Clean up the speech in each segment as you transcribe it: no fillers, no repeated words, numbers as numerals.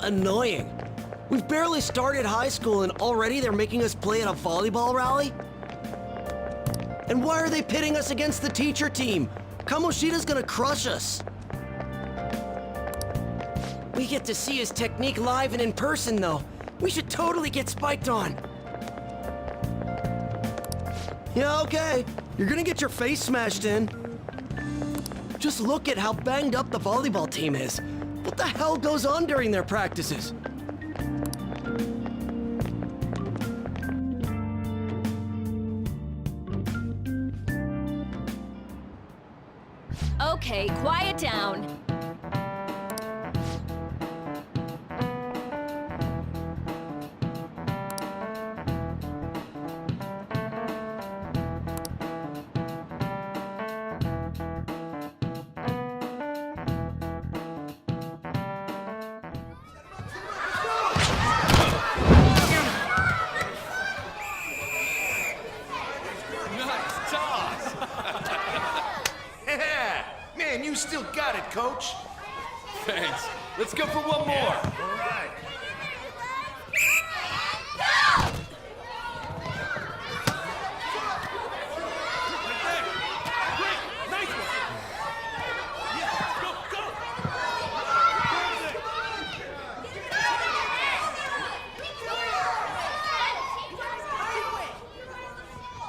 annoying. We've barely started high school and already they're making us play at a volleyball rally? And why are they pitting us against the teacher team? Kamoshida's gonna crush us. We get to see his technique live and in person, though. We should totally get spiked on. Yeah, okay. You're gonna get your face smashed in. Just look at how banged up the volleyball team is. What the hell goes on during their practices? Okay, quiet down. You still got it, Coach. Thanks. Let's go for one more. All right.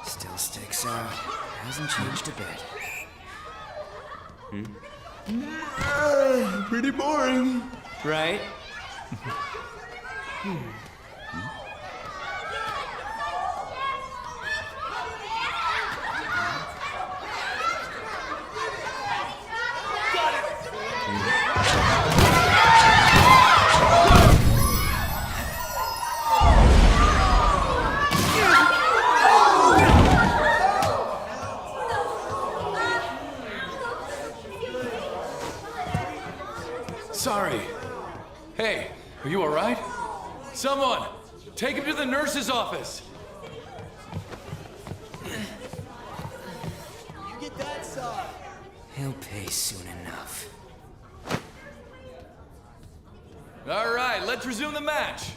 Still sticks out. Hasn't changed a bit. Pretty boring. Right? Sorry. Hey, are you all right? Someone, take him to the nurse's office. You get that side. He'll pay soon enough. All right, let's resume the match.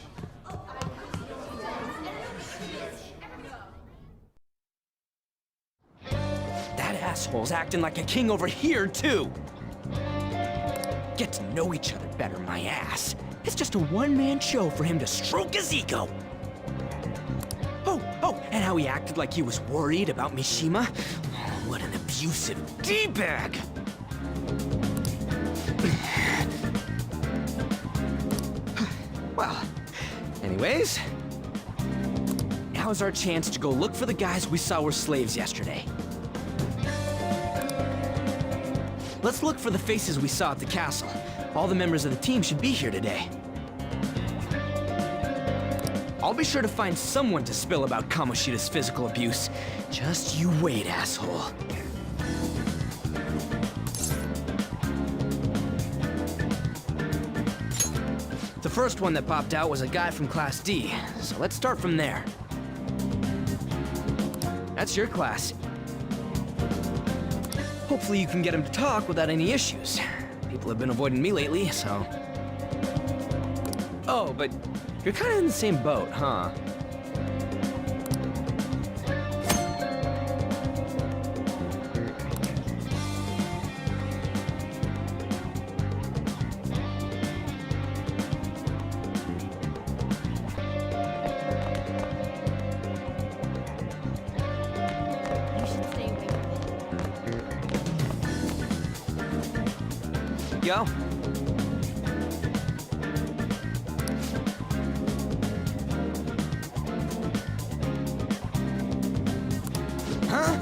That asshole's acting like a king over here, too. Get to know each other better, my ass. It's just a one-man show for him to stroke his ego. Oh, and how he acted like he was worried about Mishima. Oh, what an abusive D-bag! Well, anyways, now's our chance to go look for the guys we saw were slaves yesterday. Let's look for the faces we saw at the castle. All the members of the team should be here today. I'll be sure to find someone to spill about Kamoshida's physical abuse. Just you wait, asshole. The first one that popped out was a guy from Class D, so let's start from there. That's your class. Hopefully you can get him to talk without any issues. People have been avoiding me lately, so... Oh, but you're kind of in the same boat, huh? You should stay away from it. Go. Huh?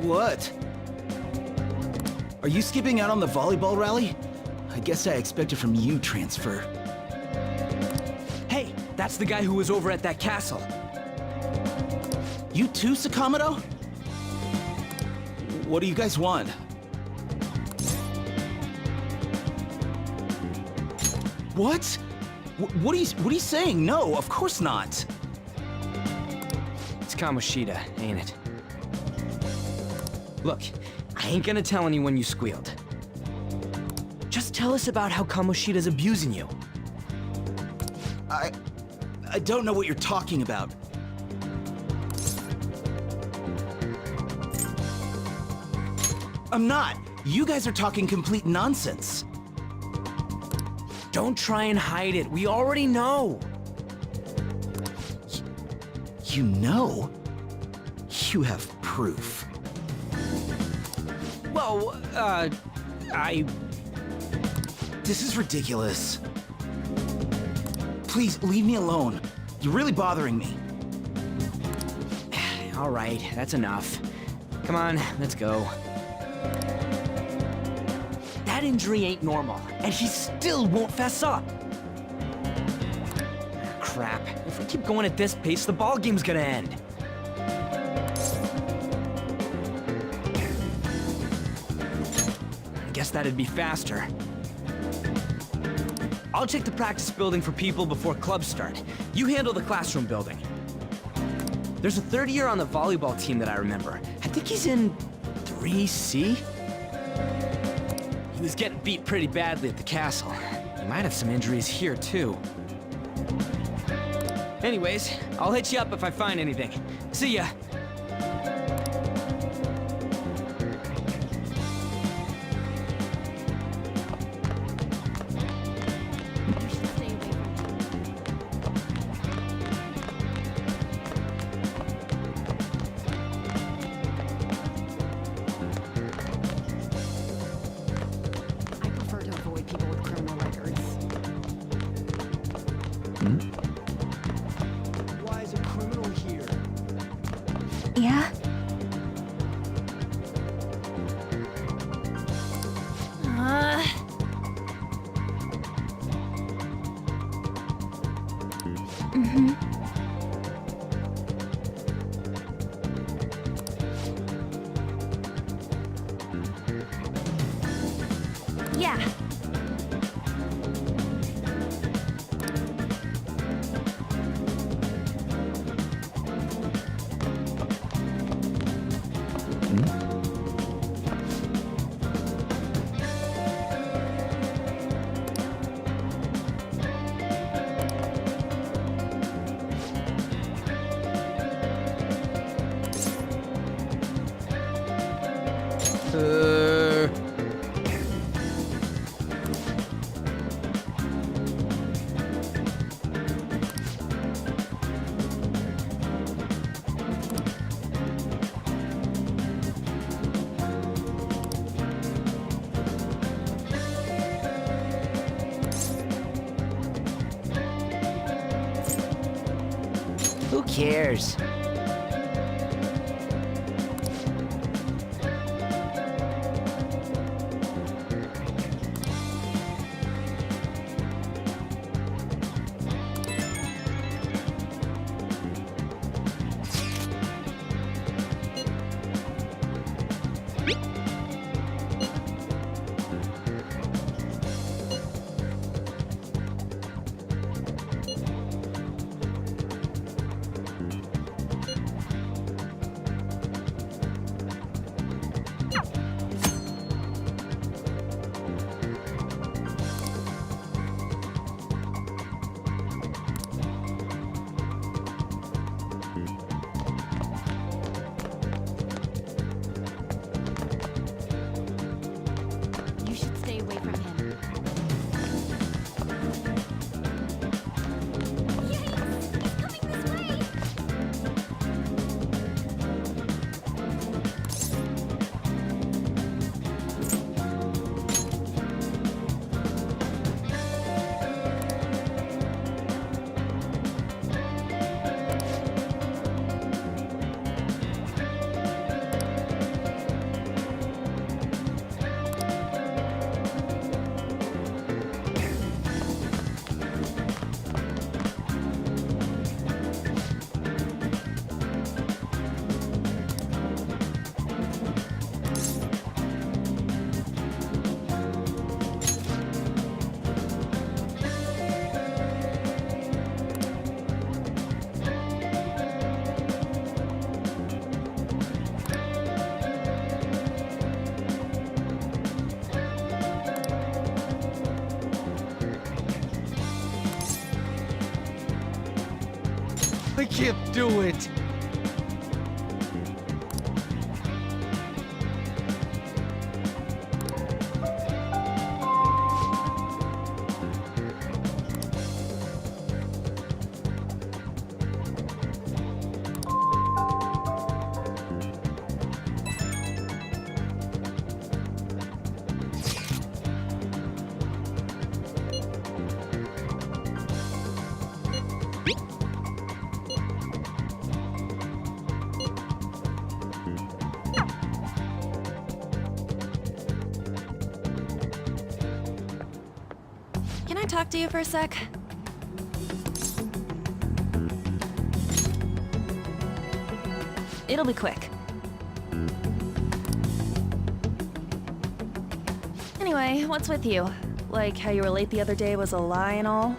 What? Are you skipping out on the volleyball rally? I guess I expected from you transfer. Hey, that's the guy who was over at that castle. You too, Sakamoto? What do you guys want? What? What are you saying? No, of course not. It's Kamoshida, ain't it? Look, I ain't gonna tell anyone you squealed. Just tell us about how Kamoshida's abusing you. I don't know what you're talking about. I'm not. You guys are talking complete nonsense. Don't try and hide it. We already know. You know? You have proof. Well, This is ridiculous. Please, leave me alone. You're really bothering me. All right, that's enough. Come on, let's go. That injury ain't normal, and he still won't fess up. Crap. If we keep going at this pace, the ball game's gonna end. I guess that'd be faster. I'll check the practice building for people before clubs start. You handle the classroom building. There's a third year on the volleyball team that I remember. I think he's in 3C? He was getting beat pretty badly at the castle. He might have some injuries here, too. Anyways, I'll hit you up if I find anything. See ya! You should stay away from him. I prefer to avoid people with criminal records. Why is a criminal here? Yeah? Yeah. Who cares? I can't do it. Can I talk to you for a sec? It'll be quick. Anyway, what's with you? Like how you were late the other day was a lie and all?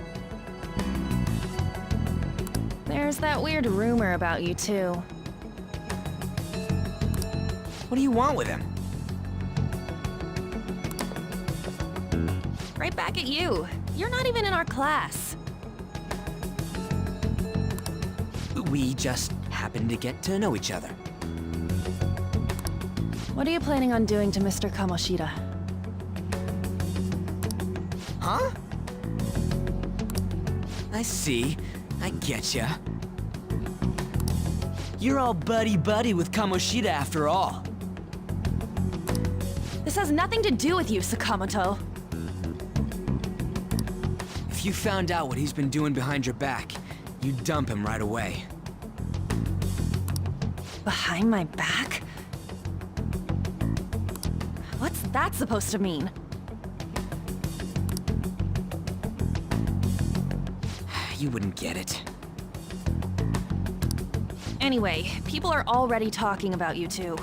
There's that weird rumor about you, too. What do you want with him? Right back at you. You're not even in our class. We just happened to get to know each other. What are you planning on doing to Mr. Kamoshida? Huh? I see. I getcha. You're all buddy-buddy with Kamoshida after all. This has nothing to do with you, Sakamoto. If you found out what he's been doing behind your back, you'd dump him right away. Behind my back? What's that supposed to mean? You wouldn't get it. Anyway, people are already talking about you two.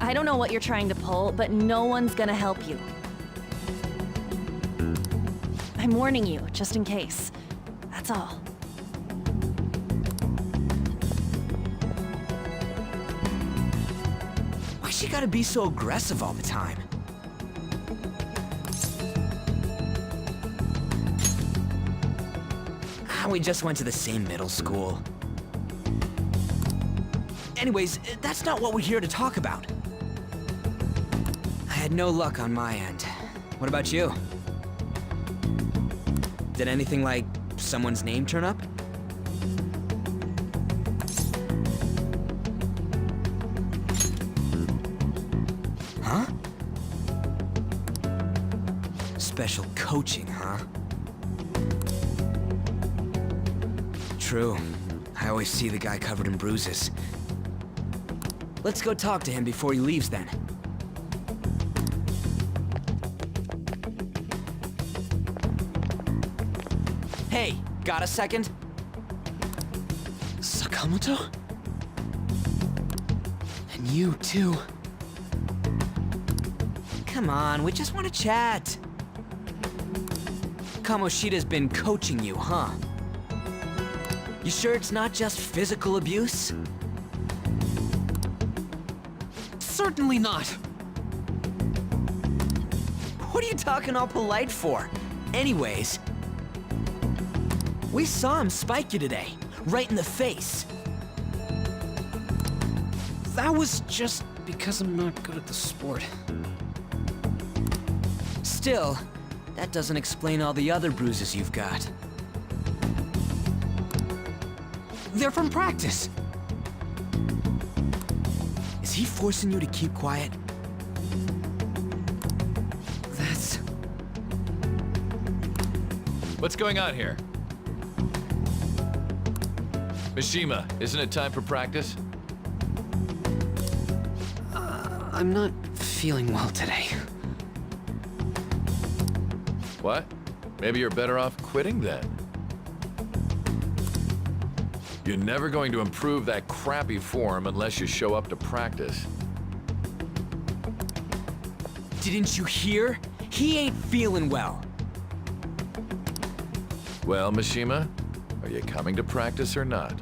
I don't know what you're trying to pull, but no one's gonna help you. I'm warning you, just in case. That's all. Why she gotta be so aggressive all the time? We just went to the same middle school. Anyways, that's not what we're here to talk about. I had no luck on my end. What about you? Did anything like someone's name turn up? Huh? Special coaching, huh? True. I always see the guy covered in bruises. Let's go talk to him before he leaves then. Hey, got a second? Sakamoto? And you too. Come on, we just want to chat. Kamoshida's been coaching you, huh? You sure it's not just physical abuse? Certainly not. What are you talking all polite for? Anyways, we saw him spike you today, right in the face. That was just because I'm not good at the sport. Still, that doesn't explain all the other bruises you've got. They're from practice. Is he forcing you to keep quiet? That's... What's going on here? Mishima, isn't it time for practice? I'm not feeling well today. What? Maybe you're better off quitting then. You're never going to improve that crappy form unless you show up to practice. Didn't you hear? He ain't feeling well. Well, Mishima, are you coming to practice or not?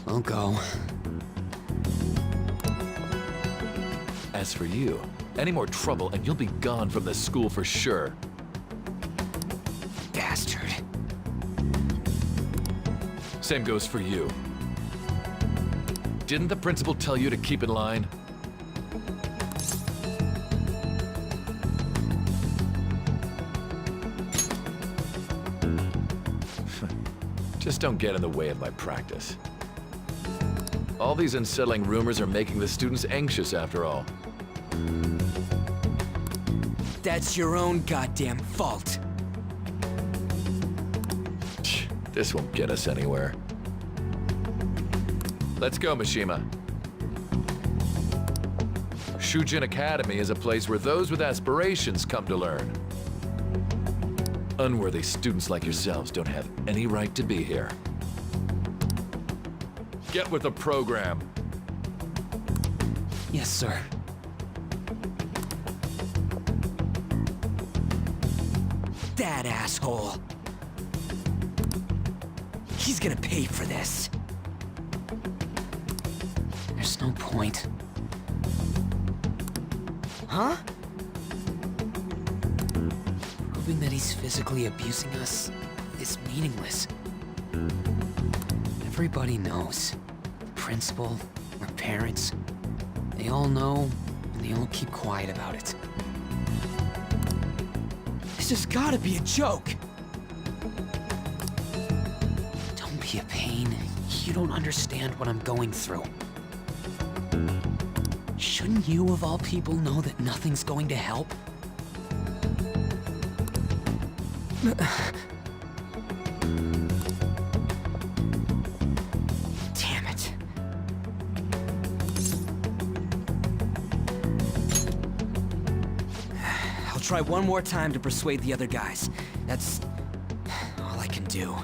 I'll go. As for you, any more trouble and you'll be gone from this school for sure. Bastard. Same goes for you. Didn't the principal tell you to keep in line? Just don't get in the way of my practice. All these unsettling rumors are making the students anxious after all. That's your own goddamn fault. This won't get us anywhere. Let's go, Mishima. Shujin Academy is a place where those with aspirations come to learn. Unworthy students like yourselves don't have any right to be here. Get with the program. Yes, sir. That asshole. He's gonna pay for this. There's no point. Huh? Proving that he's physically abusing us is meaningless. Everybody knows. The principal, our parents, they all know, and they all keep quiet about it. This has gotta be a joke. Don't be a pain. You don't understand what I'm going through. Shouldn't you, of all people, know that nothing's going to help? Damn it. I'll try one more time to persuade the other guys. That's all I can do.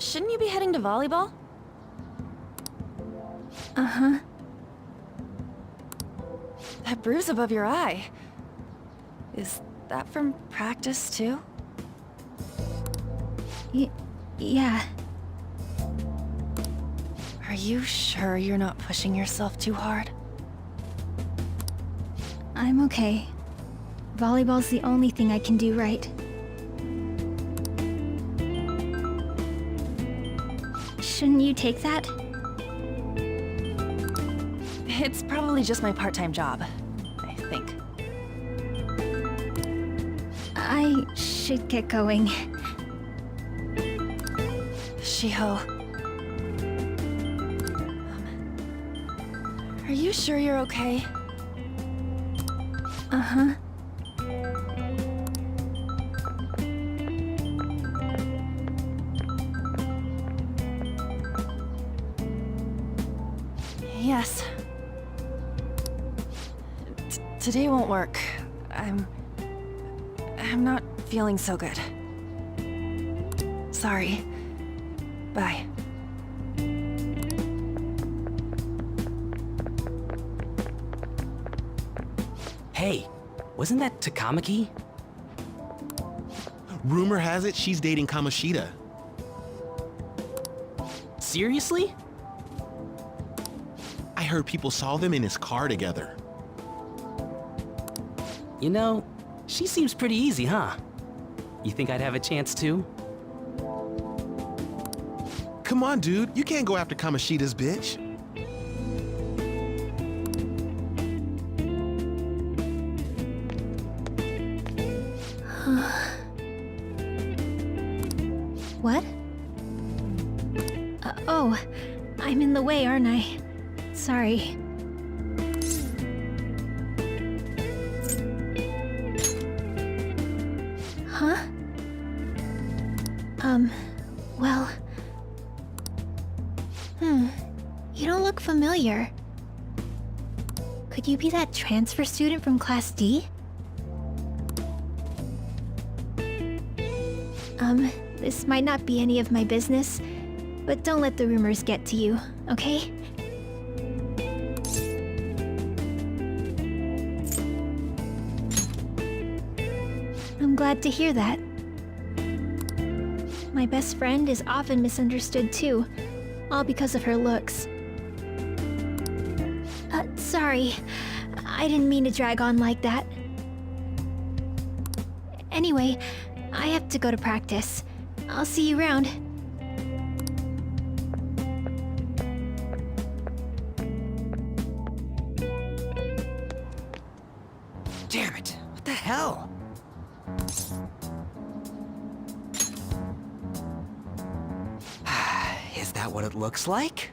Shouldn't you be heading to volleyball? Uh-huh. That bruise above your eye. Is that from practice, too? Yeah. Are you sure you're not pushing yourself too hard? I'm okay. Volleyball's the only thing I can do right. Shouldn't you take that? It's probably just my part-time job, I think. I should get going. Shiho. Are you sure you're okay? Uh-huh. Yes. Today won't work. I'm not feeling so good. Sorry. Bye. Hey, wasn't that Takamaki? Rumor has it she's dating Kamoshida. Seriously? I heard people saw them in his car together. You know, she seems pretty easy, huh? You think I'd have a chance too? Come on, dude. You can't go after Kamoshida's bitch. What? Oh, I'm in the way, aren't I? Sorry. Huh? Well... You don't look familiar. Could you be that transfer student from Class D? This might not be any of my business, but don't let the rumors get to you, okay? I'm glad to hear that. My best friend is often misunderstood too, all because of her looks. Sorry. I didn't mean to drag on like that. Anyway, I have to go to practice. I'll see you around. Damn it! What the hell? Is that what it looks like?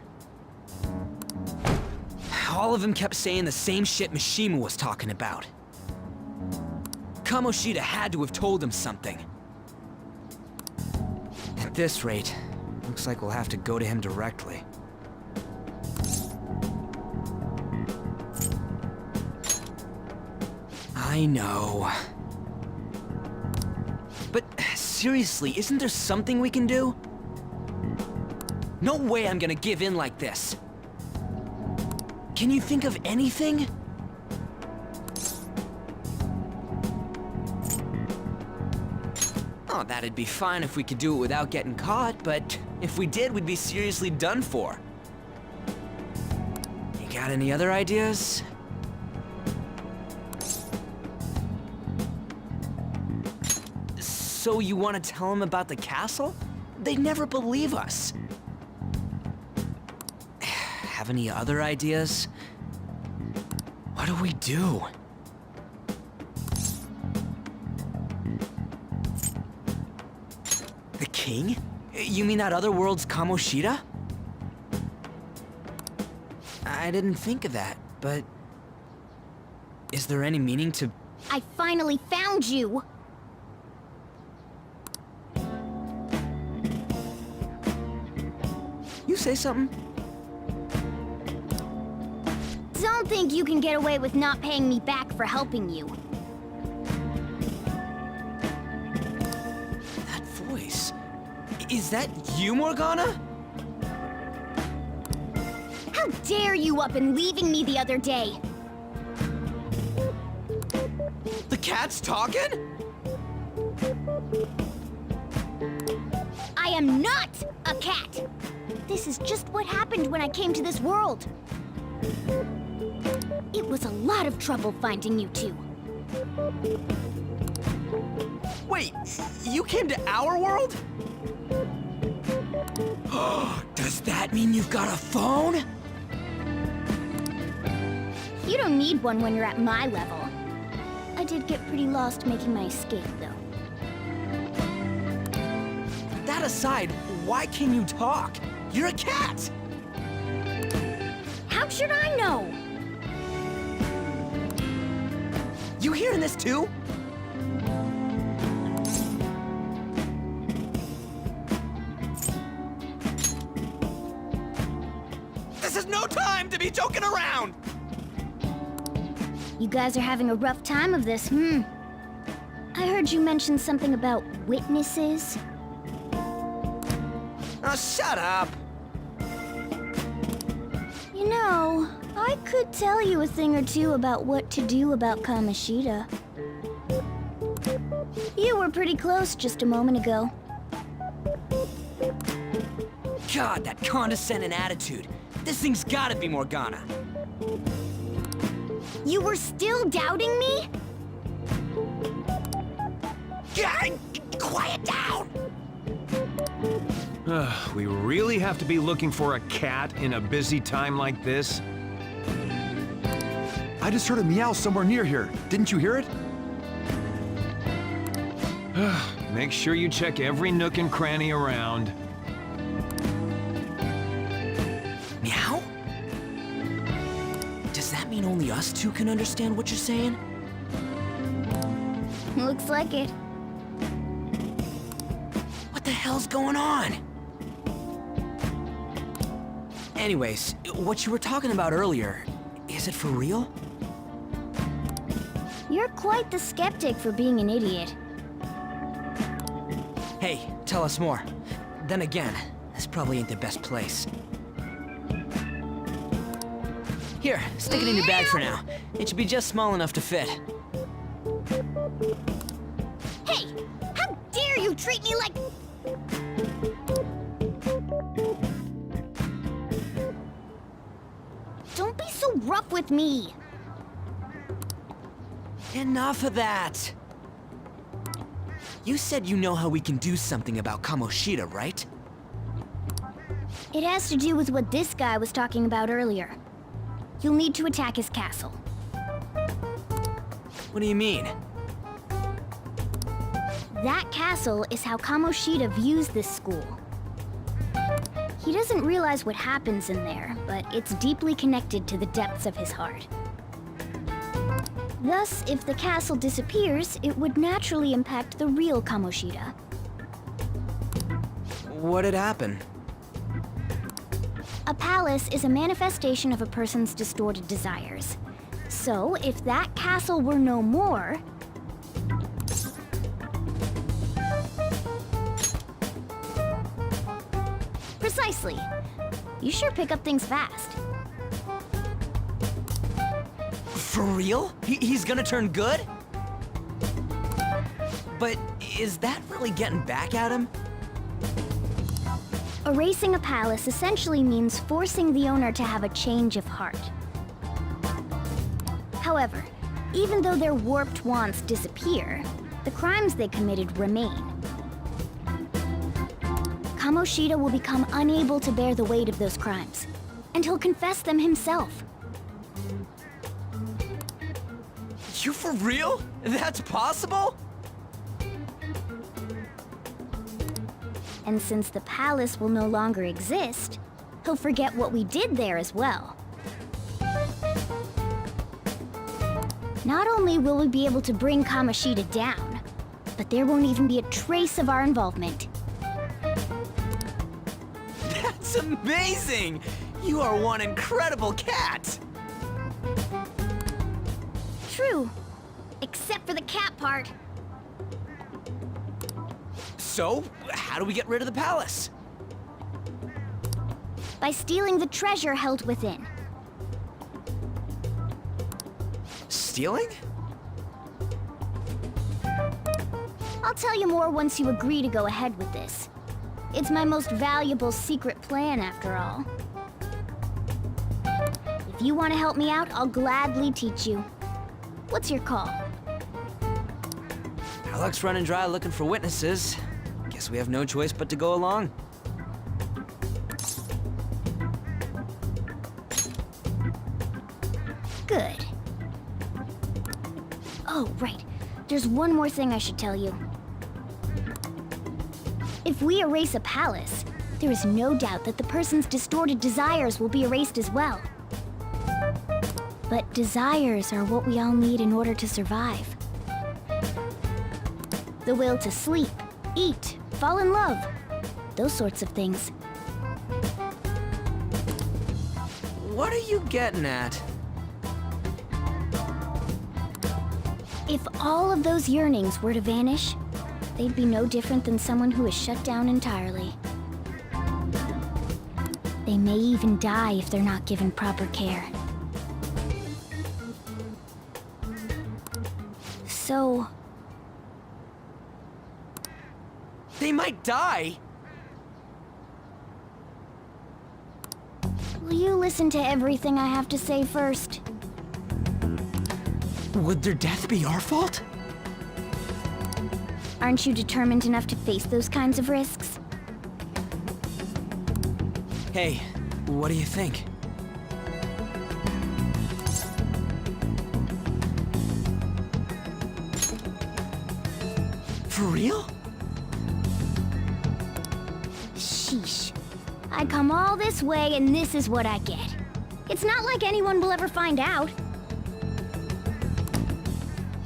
All of them kept saying the same shit Mishima was talking about. Kamoshida had to have told him something. At this rate, looks like we'll have to go to him directly. I know. But seriously, isn't there something we can do? No way I'm gonna give in like this. Can you think of anything? Oh, that'd be fine if we could do it without getting caught, but if we did, we'd be seriously done for. You got any other ideas? So you want to tell them about the castle? They'd never believe us. Have any other ideas? What do we do? The king? You mean that other world's Kamoshida? I didn't think of that, but... Is there any meaning to... I finally found you! You say something? Don't think you can get away with not paying me back for helping you. That voice... Is that you, Morgana? How dare you up and leaving me the other day? cat's talking? I am not a cat! This is just what happened when I came to this world. It was a lot of trouble finding you two. Wait, you came to our world? Does that mean you've got a phone? You don't need one when you're at my level. I did get pretty lost making my escape, though. That aside, why can you talk? You're a cat! How should I know? You hearing this too? This is no time to be joking around! You guys are having a rough time of this, I heard you mention something about witnesses. Oh, shut up! You know, I could tell you a thing or two about what to do about Kamoshida. You were pretty close just a moment ago. God, that condescending attitude. This thing's gotta be Morgana. You were still doubting me? God, quiet down! We really have to be looking for a cat in a busy time like this? I just heard a meow somewhere near here. Didn't you hear it? Make sure you check every nook and cranny around. Meow? Does that mean only us two can understand what you're saying? Looks like it. What the hell's going on? Anyways, what you were talking about earlier, is it for real? You're quite the skeptic for being an idiot. Hey, tell us more. Then again, this probably ain't the best place. Here, stick it in your bag for now. It should be just small enough to fit. Hey! How dare you treat me like... Don't be so rough with me! Enough of that! You said you know how we can do something about Kamoshida, right? It has to do with what this guy was talking about earlier. You'll need to attack his castle. What do you mean? That castle is how Kamoshida views this school. He doesn't realize what happens in there, but it's deeply connected to the depths of his heart. Thus, if the castle disappears, it would naturally impact the real Kamoshida. What'd happen? A palace is a manifestation of a person's distorted desires. So, if that castle were no more... Precisely. You sure pick up things fast. For real? He's gonna turn good? But is that really getting back at him? Erasing a palace essentially means forcing the owner to have a change of heart. However, even though their warped wants disappear, the crimes they committed remain. Kamoshida will become unable to bear the weight of those crimes, and he'll confess them himself. You for real? That's possible? And since the palace will no longer exist, he'll forget what we did there as well. Not only will we be able to bring Kamoshida down, but there won't even be a trace of our involvement. That's amazing! You are one incredible cat! True, except for the cat part. So, how do we get rid of the palace? By stealing the treasure held within. Stealing? I'll tell you more once you agree to go ahead with this. It's my most valuable secret plan, after all. If you want to help me out, I'll gladly teach you. What's your call? Our luck's running dry looking for witnesses. Guess we have no choice but to go along. Good. Oh, right. There's one more thing I should tell you. If we erase a palace, there is no doubt that the person's distorted desires will be erased as well. But desires are what we all need in order to survive. The will to sleep, eat, fall in love, those sorts of things. What are you getting at? If all of those yearnings were to vanish, they'd be no different than someone who is shut down entirely. They may even die if they're not given proper care. So... They might die! will you listen to everything I have to say first? Would their death be our fault? Aren't you determined enough to face those kinds of risks? Hey, what do you think? For real? Sheesh. I come all this way and this is what I get. It's not like anyone will ever find out.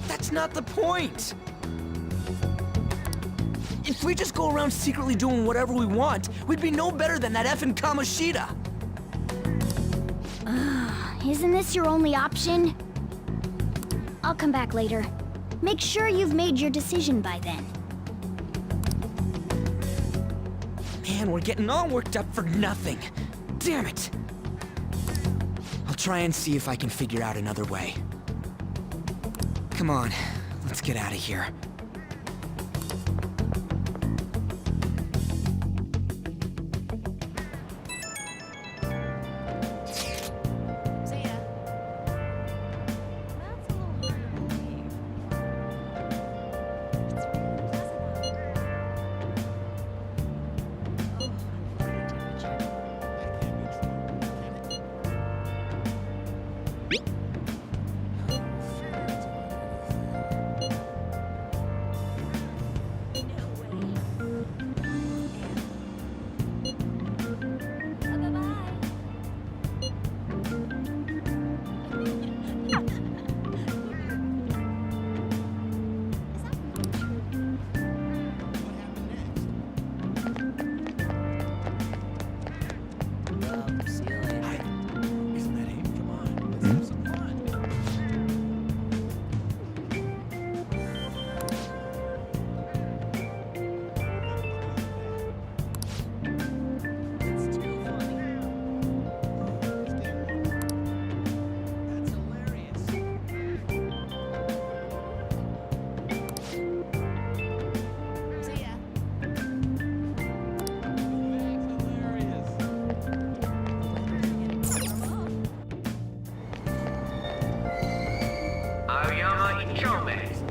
That's not the point! If we just go around secretly doing whatever we want, we'd be no better than that effing Kamoshida! Isn't this your only option? I'll come back later. Make sure you've made your decision by then. Man, we're getting all worked up for nothing. Damn it! I'll try and see if I can figure out another way. Come on, let's get out of here.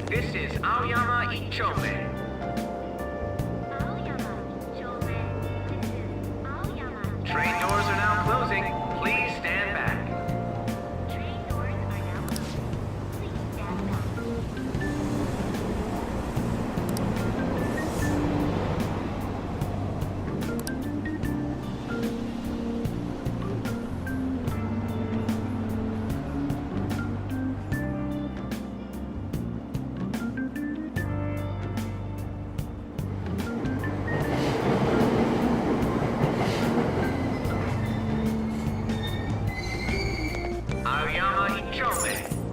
This is Aoyama Ichome. Train doors are now closing. Please stand back.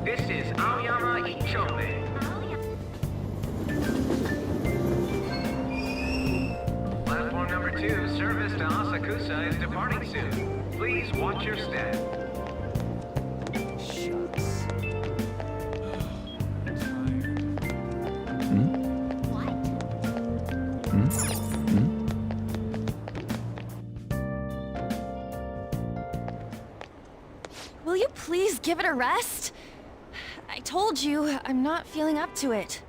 This is Aoyama Ichome. Platform number 2, service to Asakusa is departing soon. Please watch your step. What? Will you please give it a rest? I told you, I'm not feeling up to it.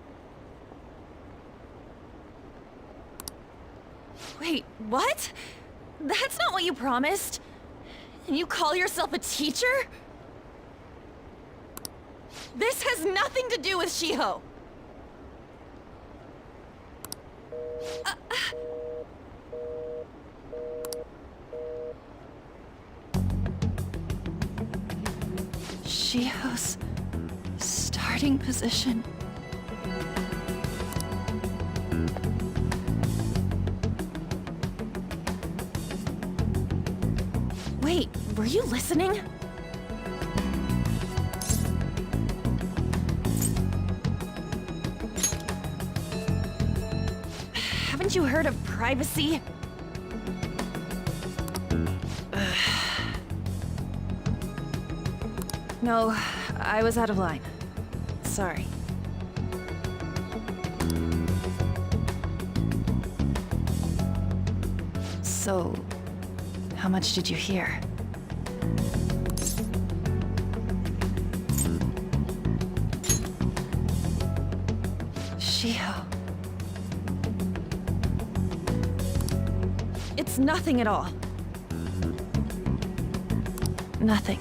Wait, what? That's not what you promised. And you call yourself a teacher? This has nothing to do with Shiho. Shiho's starting position. Wait, were you listening? Haven't you heard of privacy? No, I was out of line. Sorry. So, how much did you hear? Shiho. It's nothing at all. Nothing.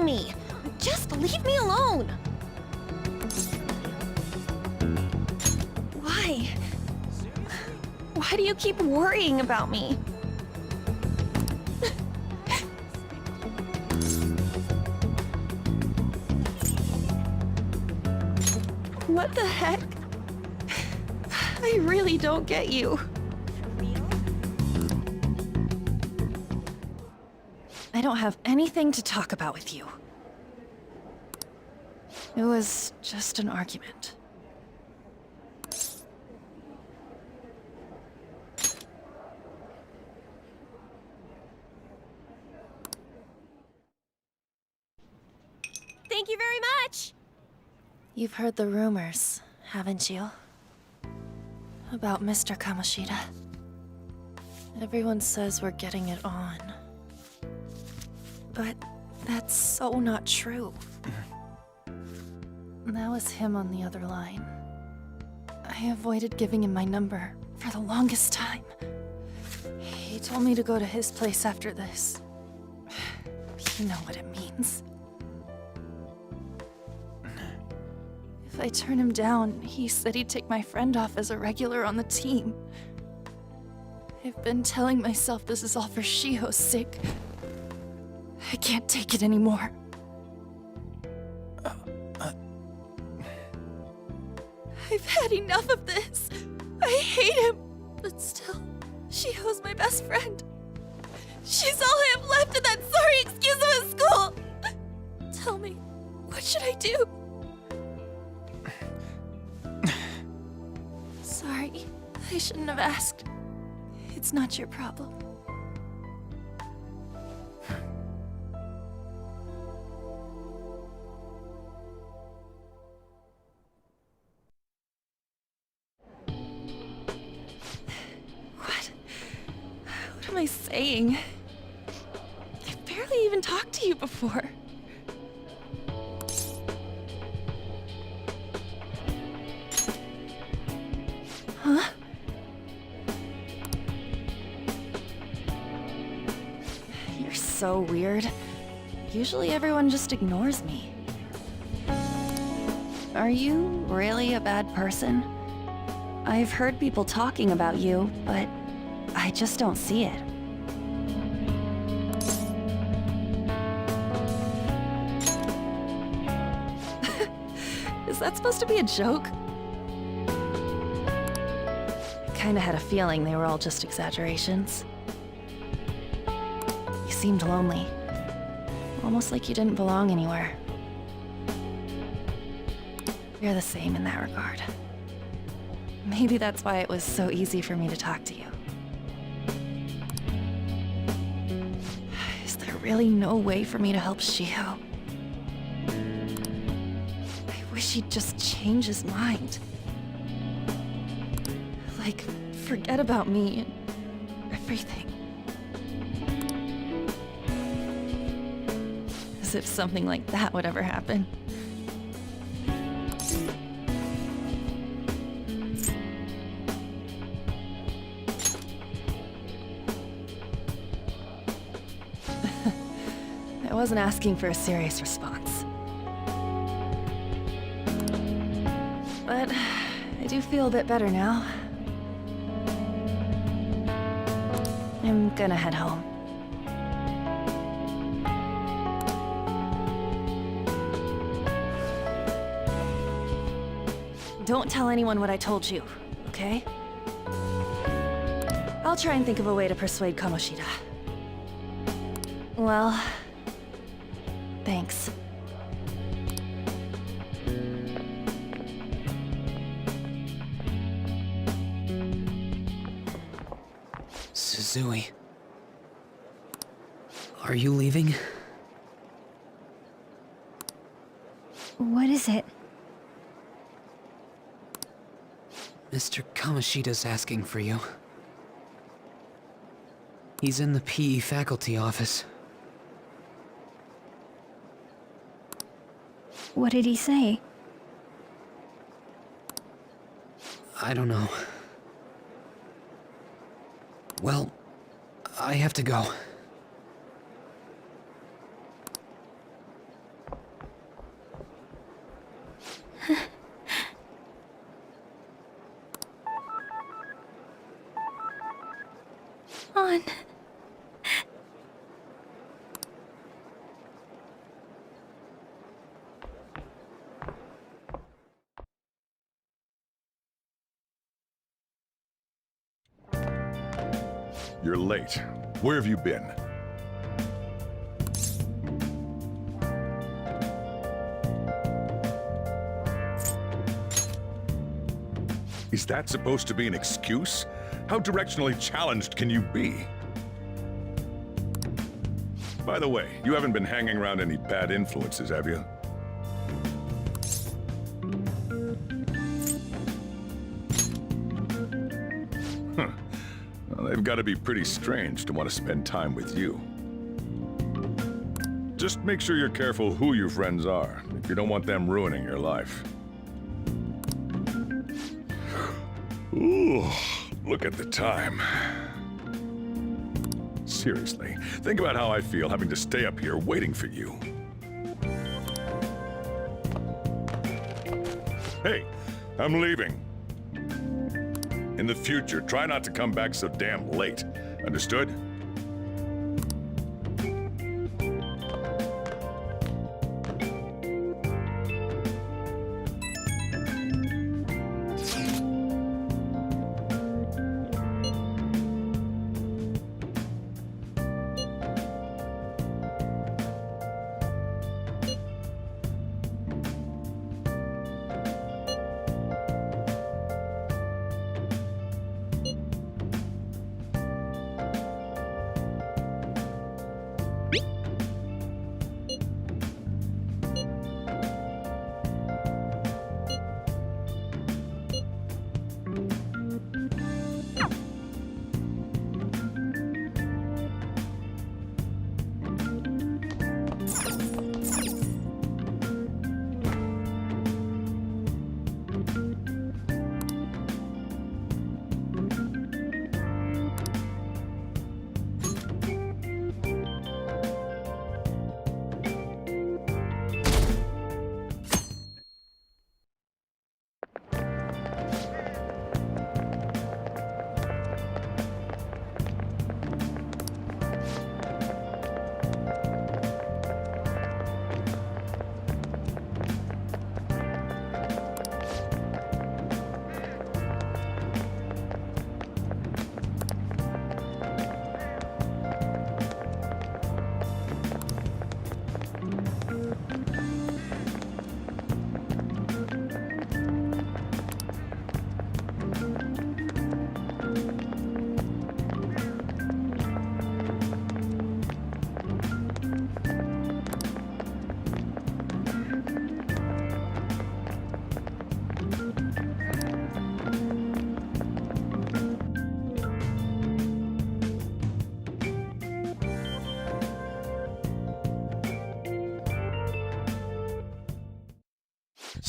Me. Just leave me alone. Why? Why do you keep worrying about me? What the heck? I really don't get you. I don't have anything to talk about with you. It was just an argument. Thank you very much! You've heard the rumors, haven't you? About Mr. Kamoshida. Everyone says we're getting it on. But that's so not true. That was him on the other line. I avoided giving him my number for the longest time. He told me to go to his place after this. You know what it means. If I turn him down, he said he'd take my friend off as a regular on the team. I've been telling myself this is all for Shiho's sake. I can't take it anymore. I've had enough of this. I hate him. But still, Shiho's my best friend. She's all I have left in that sorry excuse of a school. Tell me, what should I do? Sorry, I shouldn't have asked. It's not your problem. What am I saying? I've barely even talked to you before. Huh? You're so weird. Usually everyone just ignores me. Are you really a bad person? I've heard people talking about you, but I I just don't see it. Is that supposed to be a joke? I kinda had a feeling they were all just exaggerations. You seemed lonely. Almost like you didn't belong anywhere. You're the same in that regard. Maybe that's why it was so easy for me to talk to you. Is there really no way for me to help Shiho? I wish he'd just change his mind. Like, forget about me and everything. As if something like that would ever happen. I wasn't asking for a serious response. But I do feel a bit better now. I'm gonna head home. Don't tell anyone what I told you, okay? I'll try and think of a way to persuade Kamoshida. Well, thanks. Suzui. Are you leaving? What is it? Mr. Kamoshida's asking for you. He's in the PE faculty office. What did he say? I don't know. Well, I have to go. On. You're late. Where have you been? Is that supposed to be an excuse? How directionally challenged can you be? By the way, you haven't been hanging around any bad influences, have you? Huh. Well, they've got to be pretty strange to want to spend time with you. Just make sure you're careful who your friends are, if you don't want them ruining your life. Ooh, look at the time. Seriously, think about how I feel having to stay up here waiting for you. Hey, I'm leaving. In the future, try not to come back so damn late. Understood?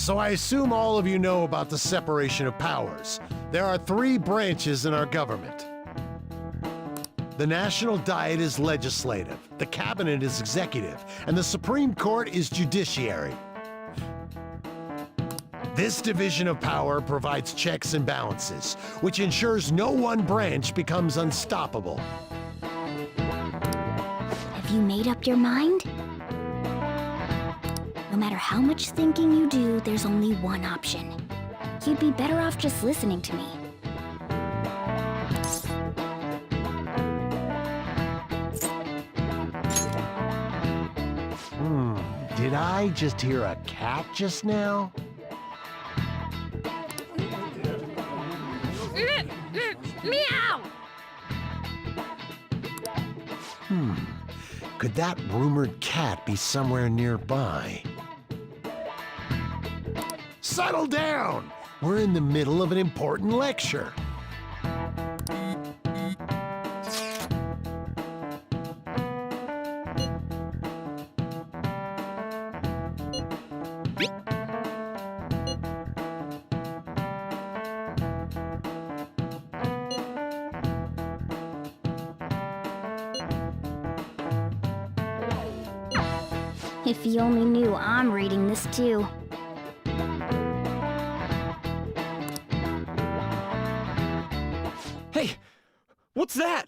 So I assume all of you know about the separation of powers. There are 3 branches in our government. The National Diet is legislative, the Cabinet is executive, and the Supreme Court is judiciary. This division of power provides checks and balances, which ensures no one branch becomes unstoppable. Have you made up your mind? No matter how much thinking you do, there's only one option. You'd be better off just listening to me. Did I just hear a cat just now? Meow! Could that rumored cat be somewhere nearby? Settle down! We're in the middle of an important lecture. If you only knew I'm reading this too. Hey, what's that?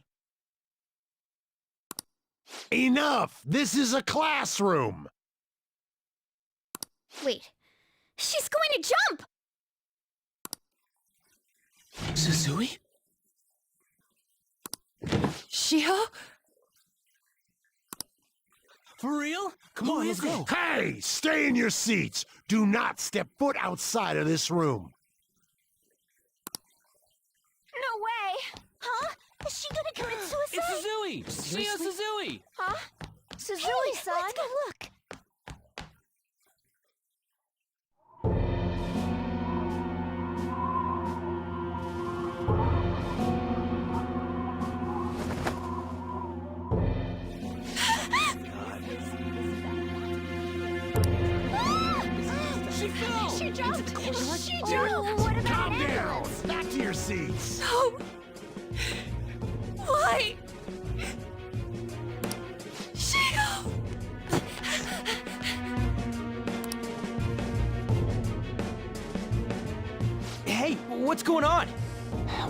Enough! This is a classroom! Wait, she's going to jump! Suzui? Shiho? For real? Come on, let's go. Hey! Stay in your seats! Do not step foot outside of this room! No way! Huh? Is she gonna commit suicide? It's Suzui! Shio Suzui! Huh? Suzui-san? Let's go look. She fell! She jumped! She jumped! Calm down! Back to your seats! No! Why? Shio! Hey, what's going on?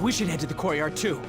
We should head to the courtyard too.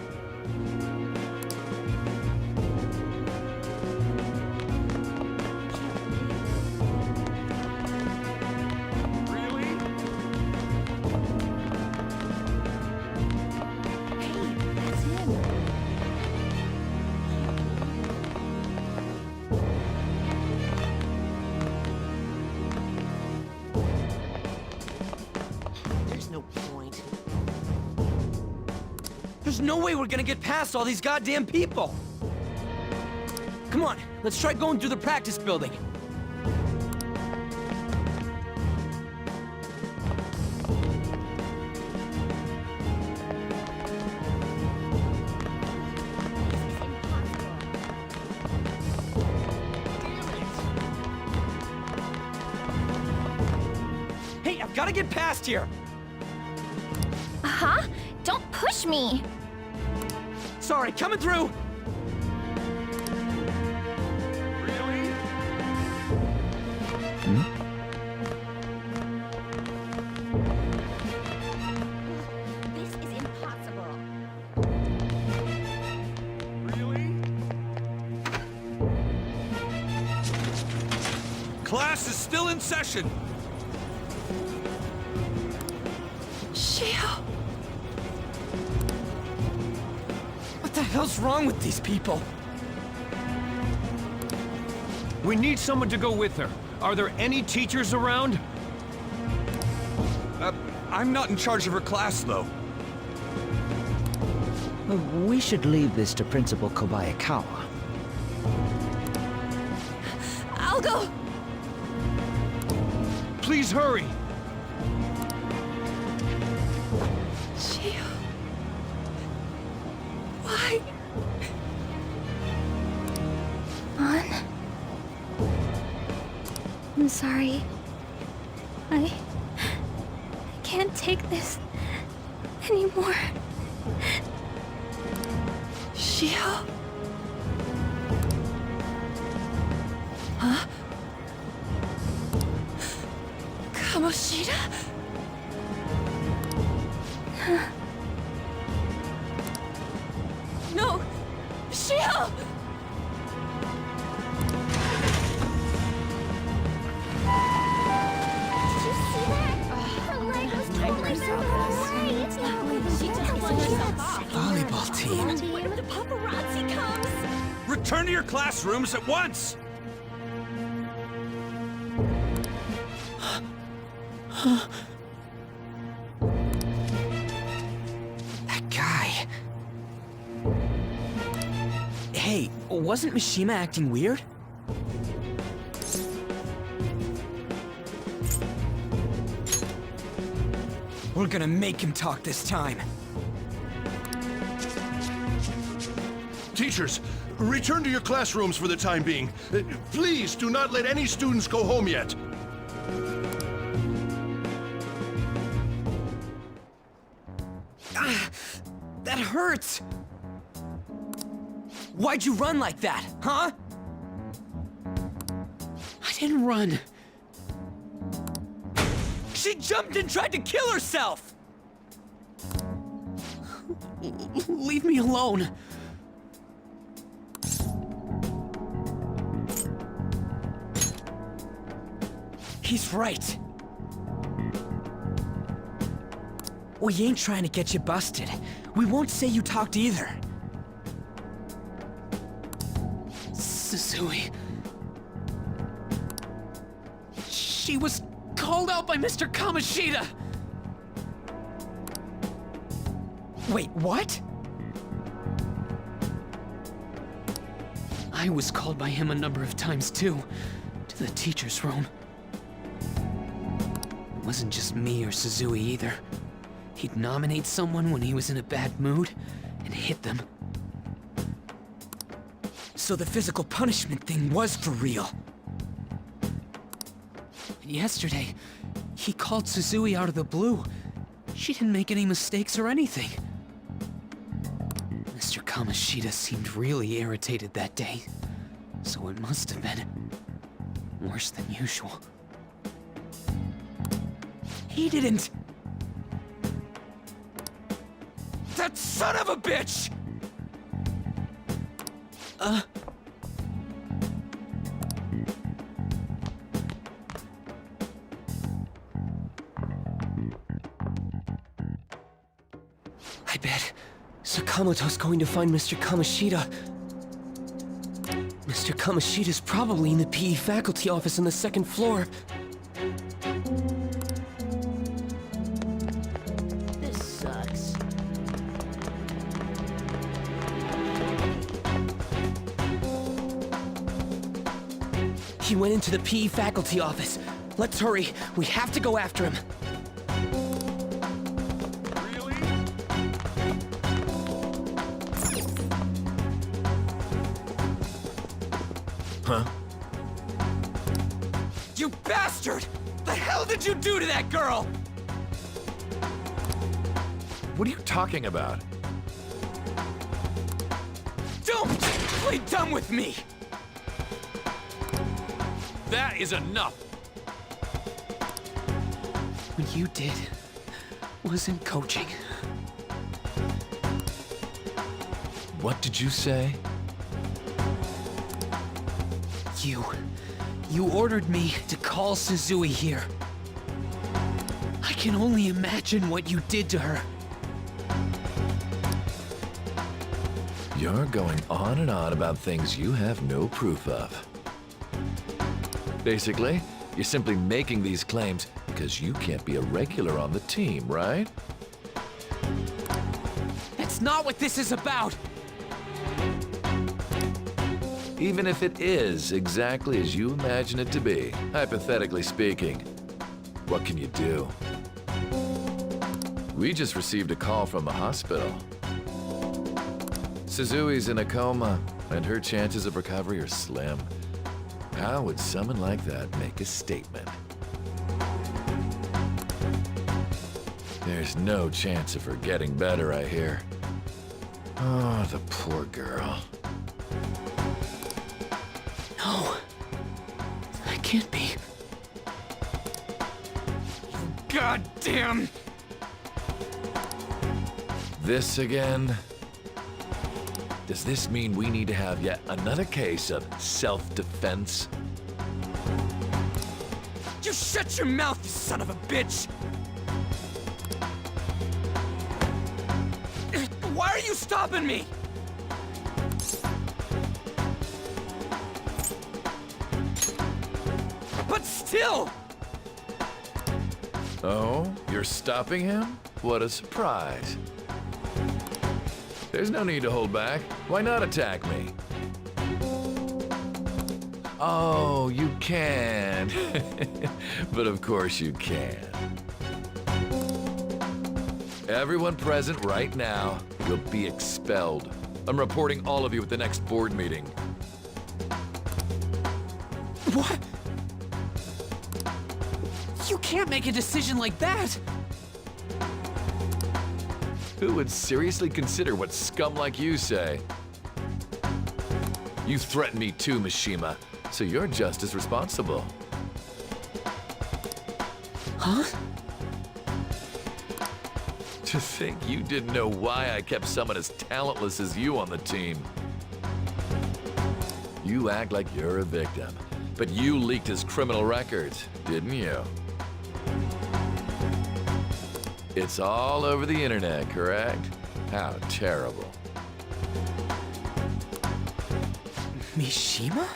There's no way we're gonna get past all these goddamn people! Come on, let's try going through the practice building. Hey, I've gotta get past here! Huh? Don't push me! Sorry, coming through! This is impossible. Class is still in session. Shio! What the hell's wrong with these people? We need someone to go with her. Are there any teachers around? I'm not in charge of her class, though. We should leave this to Principal Kobayakawa. I'll go! Please hurry! Shio... Why? I'm sorry. can't take this anymore. Shiho? Huh? Kamoshida? No! Shiho! Did you see that? Her leg was totally Volleyball team. What if the paparazzi comes? Return to your classrooms at once! That guy. Hey, wasn't Mishima acting weird? We're gonna make him talk this time. Teachers, return to your classrooms for the time being. Please do not let any students go home yet. That hurts! Why'd you run like that, huh? I didn't run. She jumped and tried to kill herself! Leave me alone. He's right. We ain't trying to get you busted. We won't say you talked either. Suzui. She was called out by Mr. Kamoshida. Wait, what? I was called by him a number of times too, to the teacher's room. It wasn't just me or Suzui either. He'd nominate someone when he was in a bad mood and hit them. So the physical punishment thing was for real. And yesterday, he called Suzui out of the blue. She didn't make any mistakes or anything. Mr. Kamoshida seemed really irritated that day, so it must have been worse than usual. He didn't... That son of a bitch! I bet Sakamoto's going to find Mr. Kamoshida. Mr. Kamoshida's probably in the PE faculty office on the second floor. This sucks. He went into the PE faculty office. Let's hurry. We have to go after him. Huh? You bastard! The hell did you do to that girl? What are you talking about? Don't play dumb with me! That is enough! What you did wasn't coaching. What did you say? You ordered me to call Suzui here. I can only imagine what you did to her. You're going on and on about things you have no proof of. Basically, you're simply making these claims because you can't be a regular on the team, right? That's not what this is about! Even if it is exactly as you imagine it to be, hypothetically speaking, what can you do? We just received a call from the hospital. Suzui's in a coma, and her chances of recovery are slim. How would someone like that make a statement? There's no chance of her getting better, I hear. Oh, the poor girl. No. That can't be. Goddamn! This again? Does this mean we need to have yet another case of self-defense? You shut your mouth, you son of a bitch! Why are you stopping me? But still! Oh, you're stopping him? What a surprise. There's no need to hold back. Why not attack me? Oh, you can. But of course you can. Everyone present right now will be expelled. I'm reporting all of you at the next board meeting. What? You can't make a decision like that! Who would seriously consider what scum like you say? You threatened me too, Mishima, so you're just as responsible. Huh? To think you didn't know why I kept someone as talentless as you on the team. You act like you're a victim, but you leaked his criminal records, didn't you? It's all over the internet, correct? How terrible. Mishima?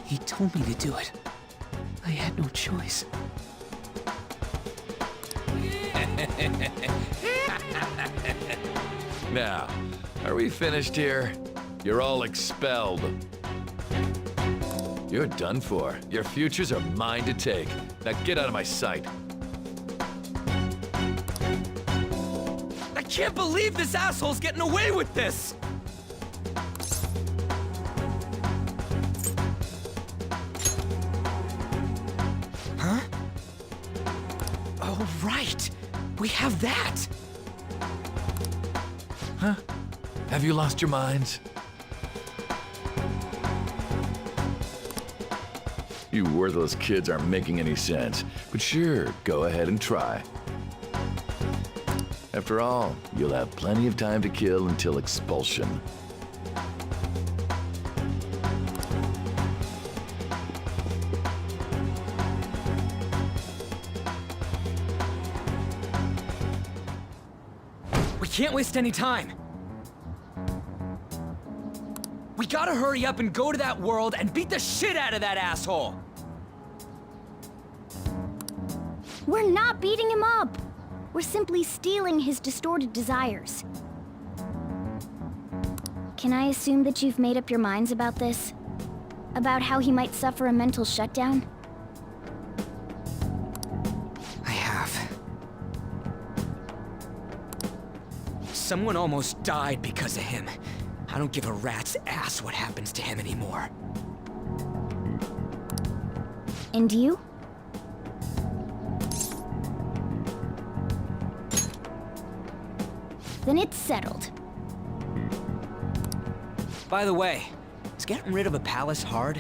He told me to do it. I had no choice. Now, are we finished here? You're all expelled. You're done for. Your futures are mine to take. Now get out of my sight. I can't believe this asshole's getting away with this! Huh? Oh, right! We have that! Huh? Have you lost your minds? You worthless kids aren't making any sense, but sure, go ahead and try. After all, you'll have plenty of time to kill until expulsion. We can't waste any time! We gotta hurry up and go to that world and beat the shit out of that asshole! We're not beating him up. We're simply stealing his distorted desires. Can I assume that you've made up your minds about this? About how he might suffer a mental shutdown? I have. Someone almost died because of him. I don't give a rat's ass what happens to him anymore. And you? Then it's settled. By the way, is getting rid of a palace hard?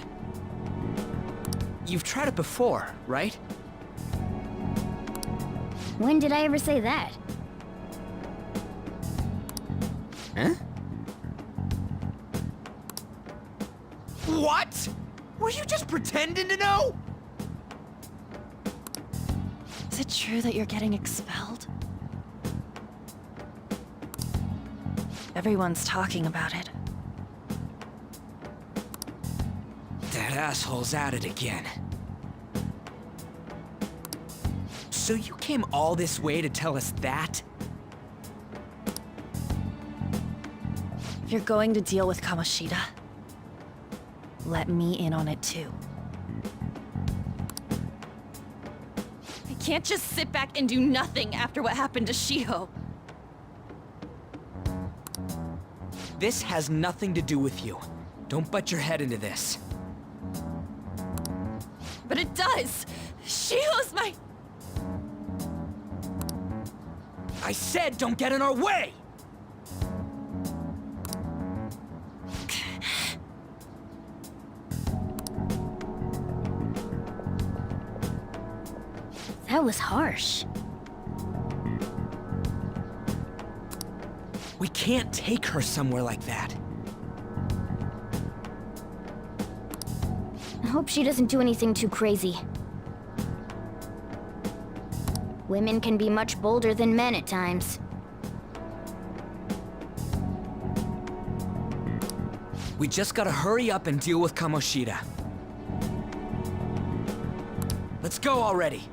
You've tried it before, right? When did I ever say that? Huh? What? Were you just pretending to know? Is it true that you're getting expelled? Everyone's talking about it. That asshole's at it again. So you came all this way to tell us that? If you're going to deal with Kamoshida, let me in on it too. I can't just sit back and do nothing after what happened to Shiho. This has nothing to do with you. Don't butt your head into this. But it does! Shiho's my... I said don't get in our way! That was harsh. We can't take her somewhere like that. I hope she doesn't do anything too crazy. Women can be much bolder than men at times. We just gotta hurry up and deal with Kamoshida. Let's go already!